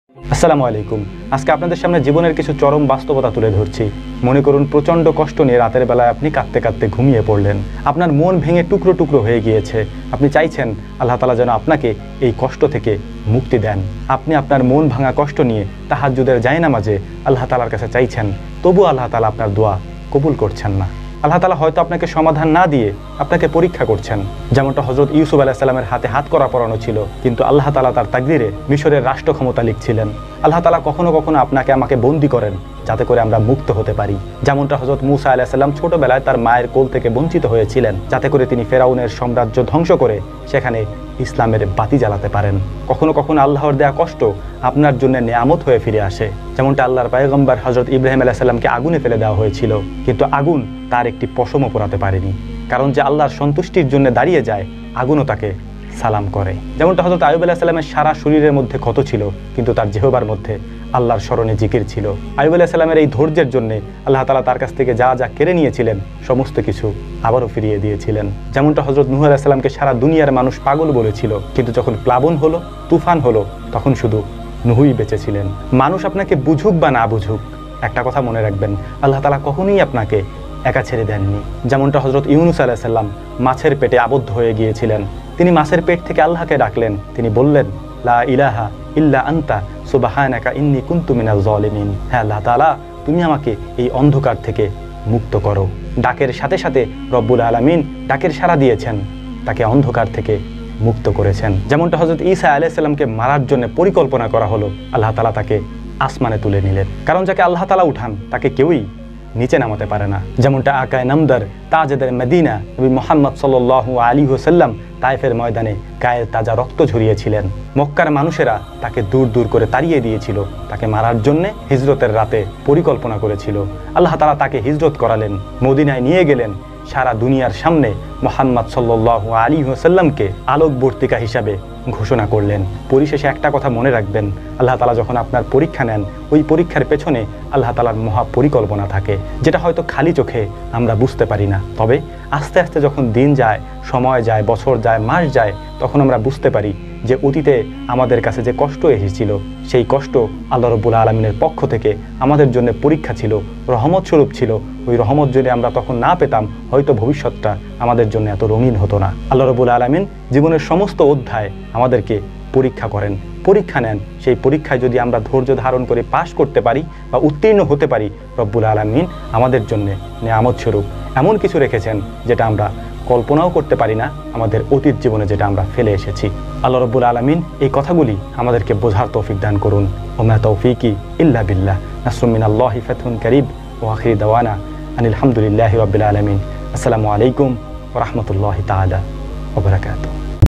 আসসালামু আলাইকুম। আজকে আপনাদের সামনে জীবনের কিছু চরম বাস্তবতা তুলে ধরছি। মনে করুন প্রচণ্ড কষ্ট নিয়ে রাতের বেলায় আপনি কাঁদতে কাঁদতে ঘুমিয়ে পড়লেন। আপনার মন ভেঙে টুকরো টুকরো হয়ে গিয়েছে। আপনি চাইছেন আল্লাহ তাআলা যেন আপনাকে এই কষ্ট থেকে মুক্তি দেন। আপনি আপনার মন ভাঙা কষ্ট নিয়ে তাহাজ্জুদের জায়নামাজে আল্লাহ তাআলার কাছে চাইছেন, তবুও আল্লাহ তাআলা আপনার দোয়া কবুল করছেন না। আল্লাহ তাআলা হয়তো আপনাকে সমাধান না দিয়ে আপনাকে পরীক্ষা করছেন। যেমনটা হযরত ইউসুফ আলাইহিস সালামের হাতে হাত করা পরানো ছিল, কিন্তু আল্লাহ তাআলা তার তাকদীরে মিশরের রাষ্ট্র ক্ষমতা লিখছিলেন। আল্লাহ তাআলা কখনো কখনো আপনাকে আমাকে বন্দী করেন যাতে করে আমরা মুক্ত হতে পারি। যেমনটা হযরত মূসা আলাইহিস সালাম ছোটবেলায় তার মায়ের কোল থেকে বঞ্চিত হয়েছিলেন, যাতে করে তিনি ফেরাউনের সাম্রাজ্য ধ্বংস করে সেখানে ইসলামের বাতি জ্বালাতে পারেন। কখনো কখনো আল্লাহর দেয়া কষ্ট আপনার জন্য নেয়ামত হয়ে ফিরে আসে। যেমনটা আল্লাহর পয়গম্বর হযরত ইব্রাহিম আলাইহিস সালামকে আগুনে ফেলে দেওয়া হয়েছিল, কিন্তু আগুন তার একটি পশমও পোড়াতে পারেনি। কারণ যে আল্লাহর সন্তুষ্টির জন্য দাঁড়িয়ে যায়, আগুনও তাকে সালাম করে। যেমনটা হযরত আইয়ুব আলাইহিস সালামের সারা শরীরের মধ্যে ক্ষত ছিল, কিন্তু তার জিহ্বার মধ্যে আল্লাহর স্মরণে জিকির ছিল। আইয়ুব আলাইহিস সালামের এই ধৈর্যের জন্য আল্লাহ তাআলা তার কাছ থেকে যা যা কেড়ে নিয়েছিলেন সমস্ত কিছু আবারও ফিরিয়ে দিয়েছিলেন। যেমনটা হযরত নূহ আলাইহিস সালামকে সারা দুনিয়ার মানুষ পাগল বলেছিল, কিন্তু যখন প্লাবন হলো, তুফান হলো, তখন শুধু নূহই বেঁচে ছিলেন। মানুষ আপনাকে বুঝুক বা না বুঝুক, একটা কথা মনে রাখবেন, আল্লাহ তাআলা কখনোই আপনাকে একা ছেড়ে দেননি। যেমনটা হযরত ইউনূস আলাইহিস সালাম মাছের পেটে আবদ্ধ হয়ে গিয়েছিলেন, তিনি মাছের পেট থেকে আল্লাহকে ডাকলেন। তিনি বললেন, লা ইলাহা ইল্লা আনতা সুবহানাকা ইন্নী কুনতু মিনাজ জালিমিন। হ্যাঁ আল্লাহ তাআলা, তুমি আমাকে এই অন্ধকার থেকে মুক্ত করো। ডাকের সাথে সাথে রব্বুল আলামিন ডাকের সাড়া দিয়েছেন, তাকে অন্ধকার থেকে মুক্ত করেছেন। যেমনটা হযরত ঈসা আলাইহিস সালামকে মারার জন্য পরিকল্পনা করা হলো, আল্লাহ তাআলা তাকে আসমানে তুলে নিলেন। কারণ যাকে আল্লাহ তাআলা উঠান তাকে কেউই নিচে নামাতে পারে না। যেমনটা আকায়ে নামদার তাজেদার মদিনা নবী মুহাম্মদ সাল্লাল্লাহু আলাইহি ওয়াসাল্লাম তায়েফের ময়দানে গায়ের তাজা রক্ত ঝরিয়েছিলেন। মক্কার মানুষেরা তাকে দূর দূর করে তাড়িয়ে দিয়েছিল, তাকে মারার জন্য হিজরতের রাতে পরিকল্পনা করেছিল। আল্লাহ তাআলা তাকে হিজরত করালেন, মদিনায় নিয়ে গেলেন। সারা দুনিয়ার সামনে মুহাম্মদ সাল্লাল্লাহু আলাইহি ওয়াসাল্লামকে আলোকবর্তিকা হিসাবে ঘোষণা করলেন। পরিশেষে একটা কথা মনে রাখবেন, আল্লাহ তাআলা যখন আপনার পরীক্ষা নেন, ওই পরীক্ষার পেছনে আল্লাহ তাআলার মহা পরিকল্পনা থাকে, যেটা হয়তো খালি চোখে আমরা বুঝতে পারি না। তবে আস্তে আস্তে যখন দিন যায়, সময় যায়, বছর যায়, মাস যায়, তখন আমরা বুঝতে পারি যে অতীতে আমাদের কাছে যে কষ্ট এসেছিল, সেই কষ্ট আল্লাহ রাব্বুল আলামিনের পক্ষ থেকে আমাদের জন্য পরীক্ষা ছিল, রহমত স্বরূপ ছিল। ওই রহমত যদি আমরা তখন না পেতাম, হয়তো ভবিষ্যৎটা আমাদের জন্য এত রঙিন হতো না। আল্লাহ রাব্বুল আলামিন জীবনের সমস্ত অধ্যায় আমাদেরকে পরীক্ষা করেন, পরীক্ষা নেন। সেই পরীক্ষায় যদি আমরা ধৈর্য ধারণ করে পাশ করতে পারি বা উত্তীর্ণ হতে পারি, রব্বুল আলামিন আমাদের জন্য নেয়ামত স্বরূপ এমন কিছু রেখেছেন যেটা আমরা কল্পনাও করতে পারি না, আমাদের অতীত জীবনে যেটা আমরা ফেলে এসেছি। আল্লাহ রাব্বুল আলামিন এই কথাগুলি আমাদেরকে বোঝার তৌফিক দান করুন। ওমা তৌফিকি ইল্লা বিল্লাহ। নাসরুম মিনাল্লাহি ফাতহুন কারীব ওয়া আখিরু দাওয়ানা আনিল হামদুলিল্লাহি রাব্বিল আলামিন। আসসালামু আলাইকুম ওয়া রাহমাতুল্লাহি তাআলা ওয়া বারাকাতুহু।